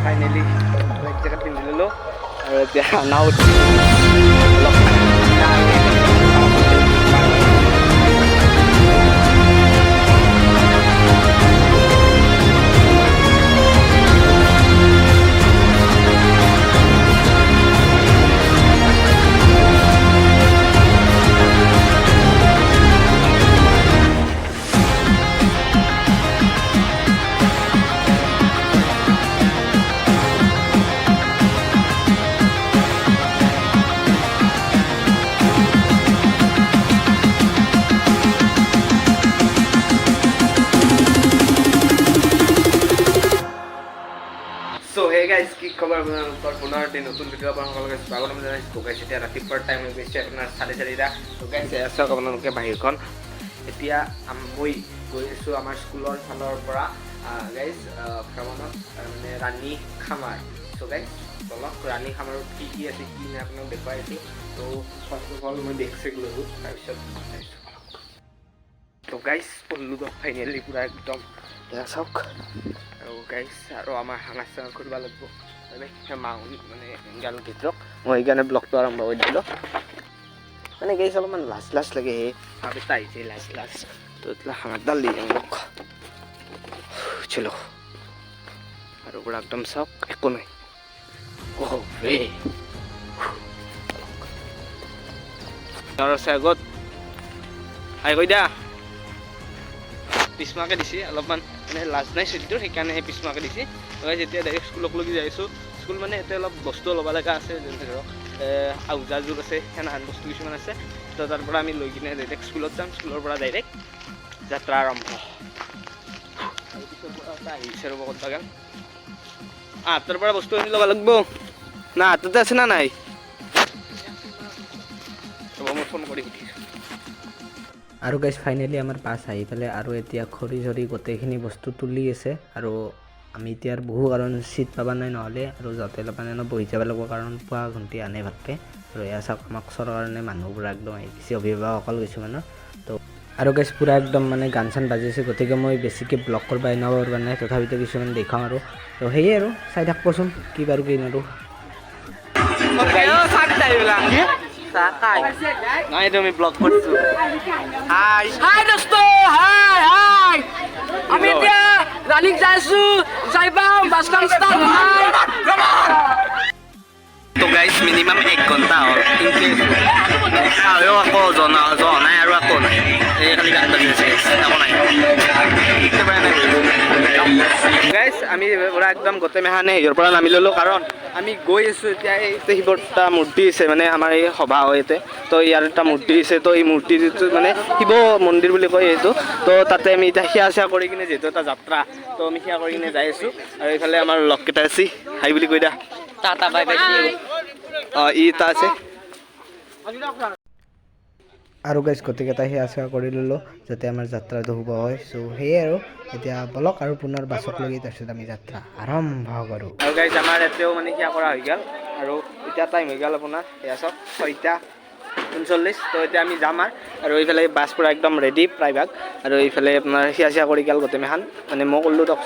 Finally life jacket পিন্ধি ল'লোঁ আৰু এতিয়া নাও So hey guys, কি খবৰ আপোনালোকৰ পুনৰ এটি নতুন ভিডিঅ' পৰা সকলোকে স্বাগতম জনাইছোঁ। গাইছ এতিয়া ৰাতিপুৱাৰ টাইম হৈ গৈছে আপোনাৰ 4:30। তো গাইছ চাওক আপোনালোকে বাহিৰখন এতিয়া মই গৈ আছোঁ আমাৰ স্কুলৰ ফালৰ পৰা গাইছ ভ্ৰমণত মানে ৰাণী খামাৰ। তো গাইছ বলক ৰাণী খামাৰত কি কি আছে কি নাই আপোনাক দেখুৱাই আছোঁ। তো ফাৰ্ষ্ট অফ অল মই বেগ চেগ ল'লোঁ তাৰপিছত তো গাইছ পঢ়িলোঁ তো ফাইনেলি পূৰা একদম চাওক আৰু গাইছ আৰু আমাৰ হাঙা চাঙা কৰিব লাগিব মানে গানৰ ভিতৰত মই সেইকাৰণে ব্লগটো আৰম্ভ কৰি দিলোঁ মানে গাইছ অলপমান লাজ লাগে সেই ভাবিটা আহিছে লাজ তো এতিয়া হাঙাৰডাল দি মোক চলো আৰু পূৰা একদম চাওক একো নাই আগত আহি কৈ দিয়া পিছমাকে দিছে অলপমান মানে লাজ নাই চুটিটোৰ সেইকাৰণে পিছমাকে দিছে যেতিয়া ডাইৰেক্ট স্কুলক লগি যাই আছোঁ স্কুল মানে এতিয়া অলপ বস্তু ল'ব লগা আছে যেনে ধৰক আউজাযোৰ আছে সেনেহান বস্তু কিছুমান আছে তো তাৰ পৰা আমি লৈ কিনে ডাইৰেক্ট স্কুলত যাম স্কুলৰ পৰা ডাইৰেক্ট যাত্ৰা আৰম্ভ আৰু পিছৰ পৰা আহিছে ৰ'ব ক'ত বাগান হাতৰ পৰা বস্তু আনি ল'ব লাগিব না হাততে আছে না নাই ৰ'ব মই ফোন কৰি সুধিছোঁ আৰু গাইছ ফাইনেলি আমাৰ পাছ আহি পেলাই আৰু এতিয়া খৰি চৰি গোটেইখিনি বস্তু তুলি আছে আৰু আমি এতিয়া বহু কাৰণ চিট পাবা নাই নহ'লে আৰু যাতে অলপমান বহি যাব লাগিব কাৰণ পুৱা ঘণ্টি আনে ভালকৈ আৰু এয়া চাওক আমাক চোৱাৰ কাৰণে মানুহবোৰ একদম আহি গৈছে অভিভাৱকসকল কিছুমানৰ তো আৰু গাইছ পূৰা একদম মানে গান চান বাজি আছে গতিকে মই বেছিকৈ ব্লগ কৰিব এনেও পৰা নাই তথাপিতো কিছুমান দেখাওঁ আৰু তো সেয়ে আৰু চাই থাকবচোন কি বাৰু কি নোৱাৰোঁ নাই তুমি ব্লগ করছো হাই দোস্ত হাই আমি এতিয়া রানিং যাইছো যাইবাম বাসকাম স্টার্ট হাই তো গাইস মিনিমাম 1 ঘন্টা হল আৰু আকৌ জনা নাই আৰু আকৌ নাই এই খালি গান বাজি আছে আকৌ নাই গাইস আমি পুৰা একদম গোটেই মেহানে ইয়াৰ পৰা নামি ল'লোঁ কাৰণ আমি গৈ আছোঁ এতিয়া এই শিৱৰ এটা মূৰ্তি আছে মানে আমাৰ এই সভা হয় ইয়াতে তো ইয়াৰ এটা মূৰ্তি আছে তো এই মূৰ্তিটো মানে শিৱ মন্দিৰ বুলি কয় এইটো তো তাতে আমি এতিয়া সেৱা চেৱা কৰি কিনে যিহেতু এটা যাত্ৰা তো আমি সেৱা কৰি কিনে যাই আছোঁ আৰু এইফালে আমাৰ লগকেইটা আছে হাই বুলি কৈ দিয়া টাটা বাই বাই ই এটা আছে আৰু গাইছ গোটেইকেইটা সেৱা চেৱা কৰি ল'লোঁ যাতে আমাৰ যাত্ৰাটো শুভ হয় চ' সেয়ে আৰু এতিয়া বলক আৰু পুনৰ বাছক লগি তাৰপিছত আমি যাত্ৰা আৰম্ভ কৰোঁ আৰু গাইছ আমাৰ ইয়াতেও মানে সেৱা কৰা হৈ গ'ল আৰু এতিয়া টাইম হৈ গ'ল আপোনাৰ সেয়া চাওক 6:39 তো এতিয়া আমি যাম আৰু এইফালে বাছ পূৰা একদম ৰেডি প্ৰায়ভাগ আৰু এইফালে আপোনাৰ সেৱা চেৱা কৰি গ'ল গোটেইমাখান মানে মই ক'লোঁ দিয়ক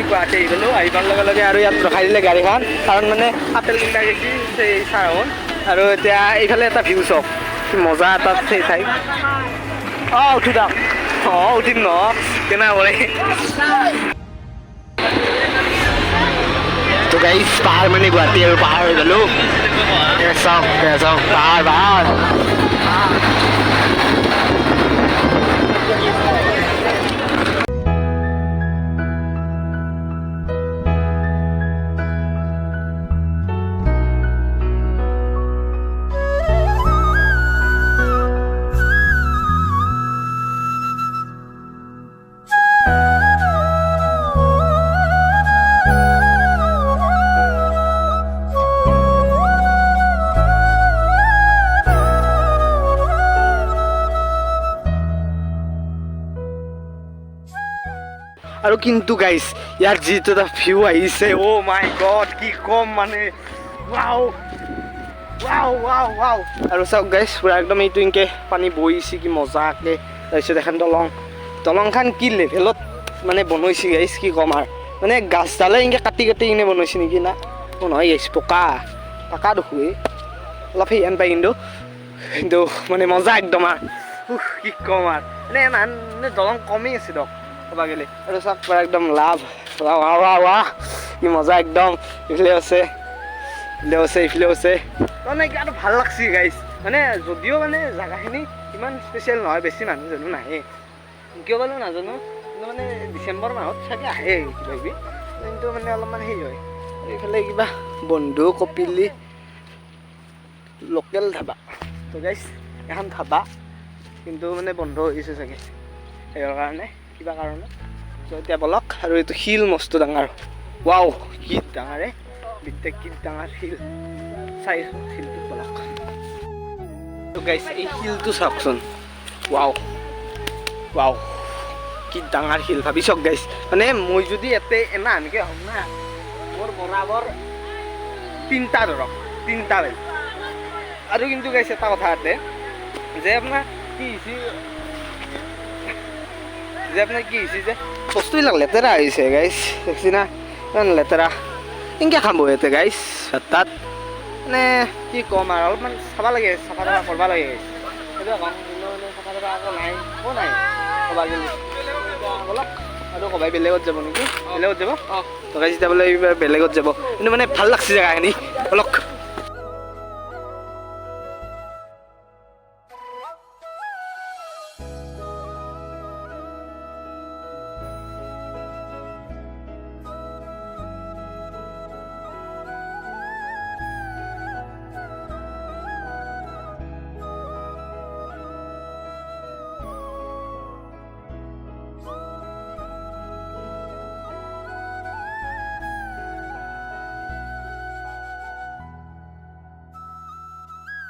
আমি গুৱাহাটী আহি গ'লোঁ আহি পোৱাৰ লগে লগে আৰু ইয়াত ৰখাই দিলে গাড়ীখন কাৰণ মানে আপেল কিনিব গৈছি সেই চাৰহন আৰু এতিয়া এইফালে এটা ভিউ চাওক কি মজা এটা সেই ঠাই উঠি যাম উঠিম ন কেনে কৰে তো গাইছ পাহাৰ মানে গুৱাহাটী আৰু পাহাৰ হৈ গ'লোঁ চাওক পাহাৰ পাহাৰ আৰু কিন্তু গাইছ ইয়াৰ যিটো এটা ভিউ আহিছে অ' মাই গড কি কম মানে ৱাও ৱাও ৱাও ৱাও আৰু চাওক গাইছ পুৰা একদম এইটো এনেকৈ পানী বহিছে কি মজাকৈ তাৰপিছত এখন দলংখন কি লেভেলত মানে বনাইছে গাইছ কি ক'ম আৰু মানে গাছডালে এনেকৈ কাটি কিনে বনাইছে নেকি না নহয় গাইছ পকা দেখোঁ অলপ সেই পাই কিন্তু মানে মজা একদম আৰু কি ক'ম আৰু মানে দলং কমেই আছে দক ক'বা গ'লে আৰু চাওক পুৰা একদম লাভ ৱাহ কি মজা একদম এইফালে আছে মানে আৰু ভাল লাগছে গাইছ মানে যদিও মানে জেগাখিনি ইমান স্পেচিয়েল নহয় বেছি মানুহ জানো নাহে কিয় পালোঁ নাজানো কিন্তু মানে ডিচেম্বৰ মাহত চাগে আহে কিবা কিবি কিন্তু মানে অলপমান হেৰি হয় এইফালে কিবা বন্ধু কপিলি লোকেল ধাবা তো গাইছ এখন ধাবা কিন্তু মানে বন্ধ হৈছে চাগে সেইৰ কাৰণে কিবা কাৰণে তো এতিয়া বলক আৰু এইটো শিল মস্ত ডাঙৰ ৱাও কি ডাঙৰে বিদ্যা কি ডাঙৰ শিল চাইছোঁ শিলটো বলক তো গাইছ এই শিলটো চাওকচোন ৱাও কি ডাঙৰ শিল ভাবি চাওক গাইছ মানে মই যদি ইয়াতে এনেকৈ হ'ম না মোৰ বৰাবৰ তিনিটা ধৰক তিনিটা বেল আৰু কিন্তু গাইছ এটা কথা ইয়াতে যে আপোনাৰ কি হৈছে যে বস্তুবিলাক লেতেৰা হৈছে গাইছ দেখছি না ইমান লেতেৰা এনেকৈ খাব ইয়াতে গাইছ তাত মানে কি ক'ম আৰু অলপমান চাব লাগে চাফা তাফা কৰিব লাগে গাইছ সেইটো কাম চাফা তাফা আকৌ নাই ক'বা গ'লে বলক আৰু ক'বাই বেলেগত যাব নেকি বেলেগত যাব তো গাইছ এতিয়া বোলে এইবাৰ বেলেগত যাব কিন্তু মানে ভাল লাগছে জেগাখিনি বলক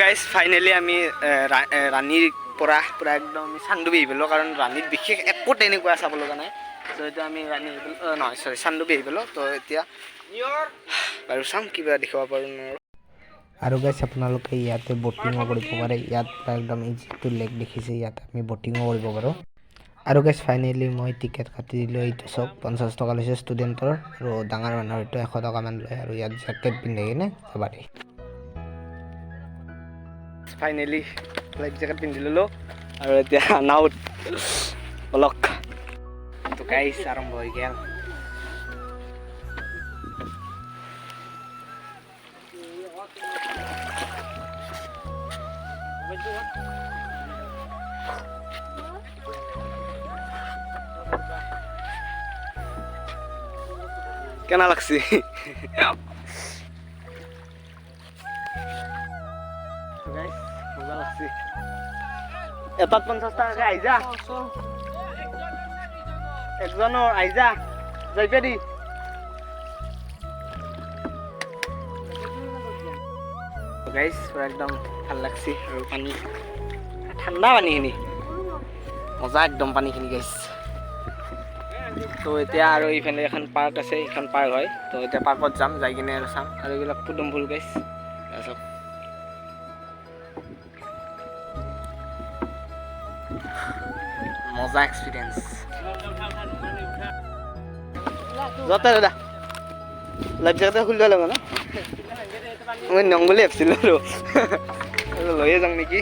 গাইছ ফাইনেলি আমি ৰাণীৰ পৰা পূৰা একদম চান্দুবি আহি পালোঁ কাৰণ ৰাণীত বিশেষ একো তেনেকুৱা চাব লগা নাই তো এতিয়া আমি ৰাণী আহি পালোঁ নহয় চৰি চান্দুবি আহি পালোঁ তো এতিয়া বাৰু চাম কিবা দেখাব পাৰোঁ আৰু গাইছ আপোনালোকে ইয়াতে বটিঙো কৰিব পাৰে ইয়াত একদম এই যিটো লেক দেখিছে ইয়াতে আমি বটিঙো কৰিব পাৰোঁ আৰু গাইছ ফাইনেলি মই টিকেট কাটি দিলোঁ এইটো চব 50 টকা লৈছে ষ্টুডেণ্টৰ আৰু ডাঙৰ মানুহৰ এইটো 100 টকামান লয় আৰু ইয়াত জেকেট পিন্ধি কিনে যাব পাৰি ফাইনেলি লাইফ জেকেট পিন্ধি ল'লোঁ আৰু এতিয়া নাওত বলক তো গাইছ আৰম্ভ হৈ গ'ল কেনা লাগছে এটাত 50 টাকাকে আহি যা একজনৰ আহি যা যাই পাৰি গাইছ একদম ভাল লাগছে আৰু পানী ঠাণ্ডা পানীখিনি মজা একদম পানীখিনি গাইছ তো এতিয়া আৰু এইফালে এখন পাৰ্ক আছে এইখন পাৰ্ক হয় তো এতিয়া পাৰ্কত যাম যাই কিনে আৰু চাম আৰু এইবিলাক পুদম ফুল গাইছ তাৰপিছত মজা এক্সপিৰিয়েঞ্চ য'তে দাদা লাইফ জেকেটে খুলি ল'ব না মই নং বুলি ভাবিছিলোঁ আৰু লৈয়ে যাওঁ নেকি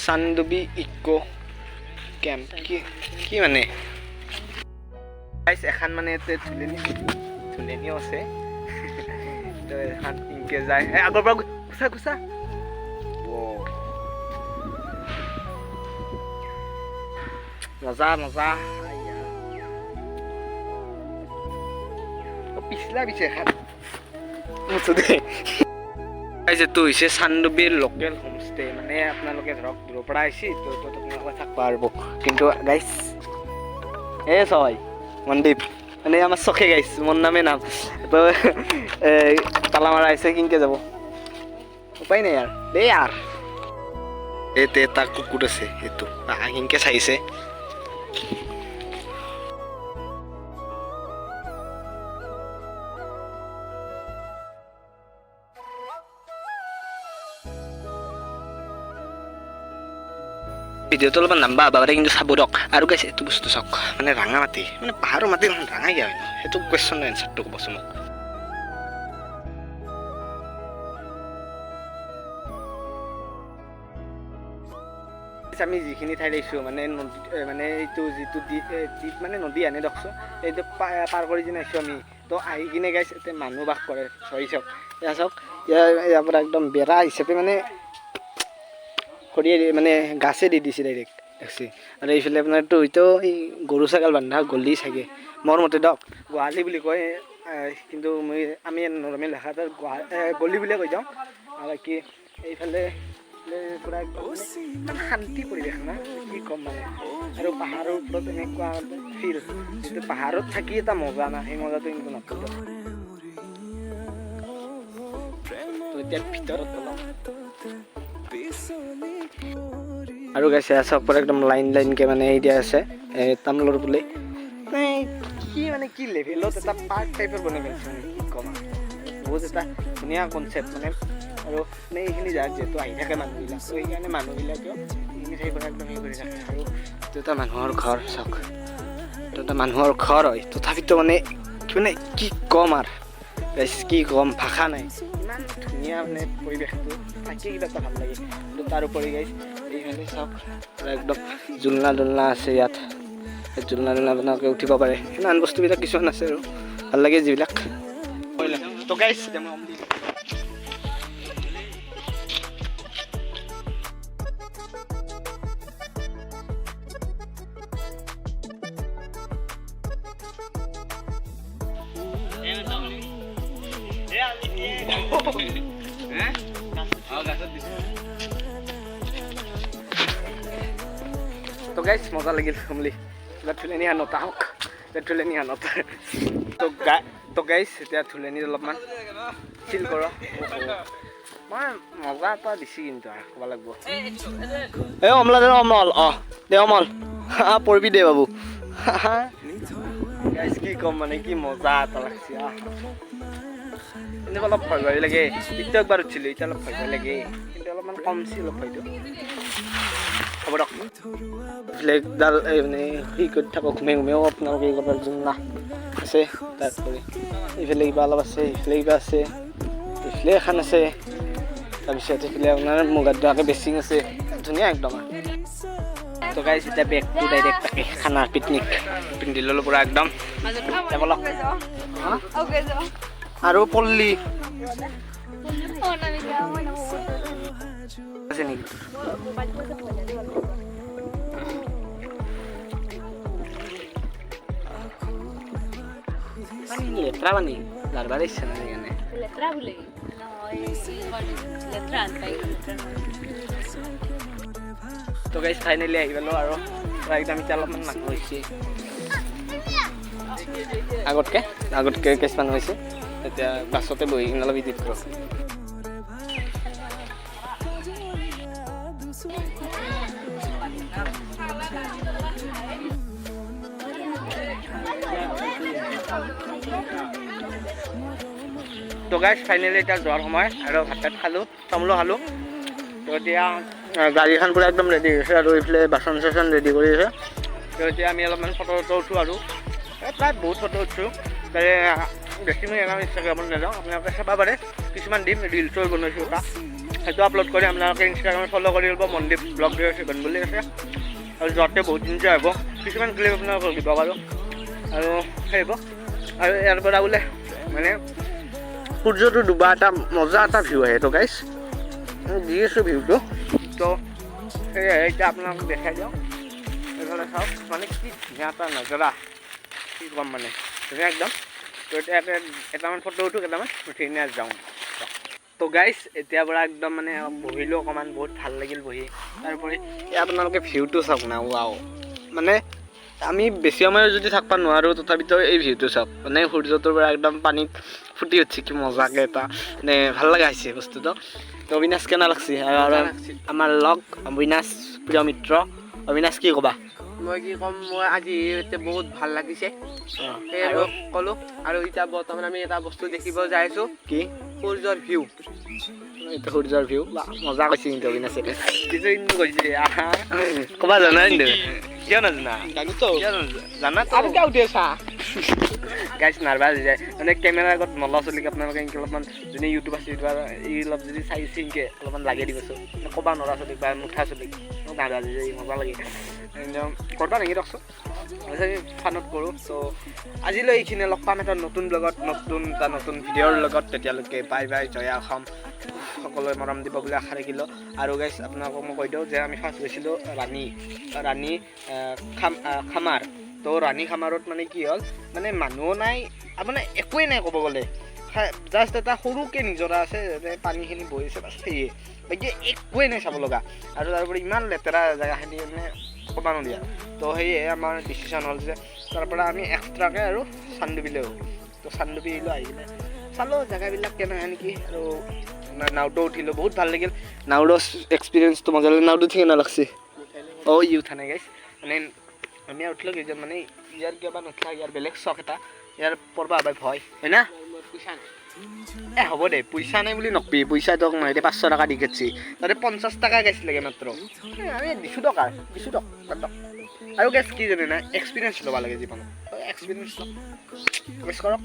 চানডুবি ইকো কেম্প কি মানে এখন মানে ধুলেনিও আছে এখন ইনকে যায় আগৰ পৰা গুচা মজা পিছলা পিছে এখন এইটো হৈছে চানডুবিৰ লোকেল হোমষ্টে মানে আপোনালোকে ধৰক দূৰৰ পৰা আহিছে তো আপোনালোকে থাকিব পাৰিব কিন্তু গাইছ চয় মনদীপ মানে আমাৰ চখে গাইছ মোৰ নামে নাম তো তালা মাৰা আহিছে কিনকে যাব উপায় নাই দেই এইতে এটা কুকুৰ আছে এইটো কিনকে চাইছে ভিডিঅ'টো অলপমান নাম্বা বাবাৰে কিন্তু চাব দিয়ক আৰু গাইছে এইটো বস্তু চাওক মানে ৰাঙা মাটি মানে পাহাৰৰ মাটি ৰাঙা কিয় হয় সেইটো কুৱেশ্যনৰ এনচাৰটো ক'বচোন মোক আমি যিখিনি ঠাই দেখিছোঁ মানে মানে এইটো যিটো দ্বীপ মানে নদী আনি দেখিছোঁ এইটো পাৰ কৰি কিনে আহিছোঁ আমি তো আহি কিনে গাইছে এতিয়া মানুহ বাস কৰে চৰি চাওক এয়া চাওক ইয়াৰ পৰা একদম বেৰা হিচাপে মানে মানে গাছে দি দিছে ডাইৰেক্ট দেখছি আৰু এইফালে আপোনাৰতো হয়তো এই গৰু ছাগল বান্ধা গলি চাগে মোৰ মতে দিয়ক গোহালি বুলি কয় কিন্তু আমি নৰ্মেল ভাষাত গলি বুলিয়ে কৈ যাওঁ আৰু কি এইফালে পুৰা একদম শান্তি পৰিৱেশ না কি ক'ম মানে আৰু পাহাৰৰ ওপৰত এনেকুৱা ফিল যিটো পাহাৰত থাকি এটা মজা না সেই মজাটো কিন্তু নাপাব এতিয়া ভিতৰত অলপ আৰু গাইছে চব পৰা একদম লাইনকে মানে এই দিয়া আছে তামোলৰ পুলি মানে কি লেভেলত এটা পাৰ্ক টাইপৰ বনাই পেলাইছে মানে কি ক'ম বহুত এটা ধুনীয়া কনচেপ্ট মানে আৰু মানে এইখিনি জাগাত যিহেতু আহি থাকে মানুহবিলাক তো সেইকাৰণে মানুহবিলাকেও এইখিনি ঠাইৰ পৰা একদম হেৰি কৰি থাকে আৰু এইটো এটা মানুহৰ ঘৰ চাওক এইটো এটা মানুহৰ ঘৰ হয় তথাপিতো মানে কি ক'ম আৰু কি ক'ম ভাষা নাই ইমান ধুনীয়া মানে পৰিৱেশটো থাকি কিবা এটা ভাল লাগে কিন্তু তাৰ উপৰি গাইছে এইফালে চাওক একদম জোলনা আছে ইয়াত জোলনা আপোনালোকে উঠিব পাৰে ইমান বস্তুবিলাক কিছুমান আছে আৰু ভাল লাগে যিবিলাক তো গাইছ তো গাইছ মজা লাগিল কমলি থুলেনি নটা হওক থুলেনি নটা তো গাইছ এতিয়া থুলেনিত অলপমান চিল কৰ মই মজা এটা দিছি কিন্তু আৰু ক'ব লাগিব এই অমলা দে অমল দে অমল পৰিবি দে বাবু গাইছ কি ক'ম মানে কি মজা এটা লাগছে কিন্তু অলপ ভয় লাগে এতিয়া একবাৰ উঠিলোঁ এতিয়া অলপ ভয় লাগে কিন্তু অলপমান কমছি অলপ ভয়টো হ'ব দিয়ক ফ্লেগডাল মানে কি কৰি থাকক ঘুমেও আপোনালোকে এই কৰিব জোলনা আছে তাৰোপৰি এইফালে কিবা অলপ আছে এইফালে কিবা আছে এইফালে এখন আছে তাৰপিছত এইফালে আপোনাৰ মুগাত ধোৱাকৈ বেচিং আছে ধুনীয়া একদম তো গাইছ এতিয়া বেগটো ডাইৰেক্ট তাকে খানা পিকনিক পিন্ধি ল'লোঁ পূৰা একদম বলক আৰু পল্লী আছে নেকি লেতেৰা পানী লাৰবাৰ ইচ্ছা নাই সেইকাৰণে তো গাইছ ফাইনেলি আহি পালোঁ আৰু একদম এতিয়া অলপমান মানুহ হৈছে আগতকৈ কেছ মানুহ হৈছে এতিয়া বাছতে বহি কিনে অলপ ইডিট কৰোঁ তো গাইজ ফাইনেলি এতিয়া যোৱাৰ সময় আৰু ভাত চাত খালোঁ তামোলো খালোঁ তো এতিয়া গাড়ীখন পূৰা একদম ৰেডি হৈছে আৰু এইফালে বাচন চাচন ৰেডি কৰি আছে তো এতিয়া আমি অলপমান ফটো উঠোঁ আৰু প্ৰায় বহুত ফটো উঠছোঁ তাৰে বেছি মই এনে ইনষ্টাগ্ৰামত নাযাওঁ আপোনালোকে চাব পাৰে কিছুমান দিম ৰিলছৰ বনাইছোঁ এটা সেইটো আপলোড কৰি আপোনালোকে ইনষ্টাগ্ৰামত ফ'ল' কৰি ল'ব মনদীপ ব্লগ 07 বুলি আছে আৰু যোৱাতে বহুত এনজয় হ'ব কিছুমান ক্লিপ আপোনালোকক দিব পাৰোঁ আৰু সেই হ'ব আৰু ইয়াৰ পৰা বোলে মানে সূৰ্যটো ডুবা এটা মজা এটা ভিউ আহে তো গাইজ দি আছোঁ ভিউটো তো সেয়াই এতিয়া আপোনালোকক দেখাই দিওঁ এইফালে চাওক মানে কি ধুনীয়া এটা নজৰা কি ক'ম মানে ধুনীয়া একদম তো এতিয়া এটামান ফটো উঠোঁ কেইটামান উঠি কিনে যাওঁ তো গাইজ এতিয়াৰ পৰা একদম মানে বহিলোঁ অকণমান বহুত ভাল লাগিল বহি তাৰোপৰি আপোনালোকে ভিউটো চাওক না ৱাও মানে আমি বেছি সময় যদি থাকিব নোৱাৰোঁ তথাপিতো এই ভিউটো চাওক মানে সূৰ্যটোৰ পৰা একদম পানীত ফুটি উঠিছে কি মজাকৈ এটা মানে ভাল লগা হৈছে বস্তুটো তো অবিনাশ কেনে লাগছে আৰু আমাৰ লগ অবিনাশ প্ৰিয় মিত্ৰ অবিনাশ কি ক'বা মই কি ক'ম মই আজি বহুত ভাল লাগিছে আৰু ক'লোঁ আৰু এতিয়া বৰ্তমান আমি এটা বস্তু দেখিব যাই আছোঁ কি সূৰ্যৰ ভিউ এইটো সূৰ্যৰ ভিউ মজা কৈছে কিন্তু অবিনাশে কিছু কৈছে ক'বা জানা কিন্তু কিয় নাজানা জানোতো জানা আৰু কিয় উঠি আছা গাইজ নাৰ্ভাছ হৈ যায় মানে কেমেৰাৰ আগত নলা চলিকে আপোনালোকে এনেকৈ অলপমান যদি ইউটিউব আছে এই অলপ যদি চাইছে এনেকৈ অলপমান লাগে দিবচোন ক'ব নৰা চলিক বা নুঠা চলিক নাৰ্ভাছ হৈ যায় মজা লাগে কৰবা নেকি ৰকচোন ফানত কৰোঁ তো আজিলৈ এইখিনি লগ পাম এটা নতুন ব্লগত নতুন ভিডিঅ'ৰ লগত তেতিয়ালৈকে বাই বাই জয়া অসম সকলোৱে মৰম দিব বুলি আশা ৰাখিলোঁ আৰু গাইজ আপোনালোকক মই কৈ দিওঁ যে আমি ফাৰ্ষ্ট গৈছিলোঁ ৰাণী খামাৰ তো ৰাণী খামাৰত মানে কি হ'ল মানে মানুহো নাই মানে একোৱেই নাই ক'ব গ'লে জাষ্ট এটা সৰুকৈ নিজৰা আছে পানীখিনি বৈ আছে বাছ সেয়ে বাকী একোৱেই নাই চাব লগা আৰু তাৰোপৰি ইমান লেতেৰা জেগাখিনি মানে ক'ব নদিয়া তো সেয়ে আমাৰ ডিচিশ্যন হ'ল যে তাৰ পৰা আমি এক্সট্ৰাকৈ আৰু চান্দুবিলৈ হ'ল তো চান্দুবিলৈ আহি কিনে চালোঁ জেগাবিলাক কেনেকুৱা নেকি আৰু নাওটো উঠিলোঁ বহুত ভাল লাগিল নাওৰ এক্সপিৰিয়েঞ্চটো মজা লাগিল নাওটো ঠিক নালাগছে ই উঠা নাই গাইছ মানে আমি উঠিলোঁ কেইজন মানে ইয়াৰ কিবা নুঠলা ইয়াৰ বেলেগ চখ এটা ইয়াৰ পৰবা আবাই ভয় হয় না হ'ব দে পইচা নাই বুলি নকবি পইচা তোক মই এতিয়া 500 টকা দি খেদছি তাতে 50 টকা গাইছ লাগে মাত্ৰ আমি দিছোঁ টকা আৰু গেছ কি জানে না এক্সপিৰিয়েঞ্চ ল'ব লাগে জীৱনত এক্সপিৰিয়েঞ্চ কৰক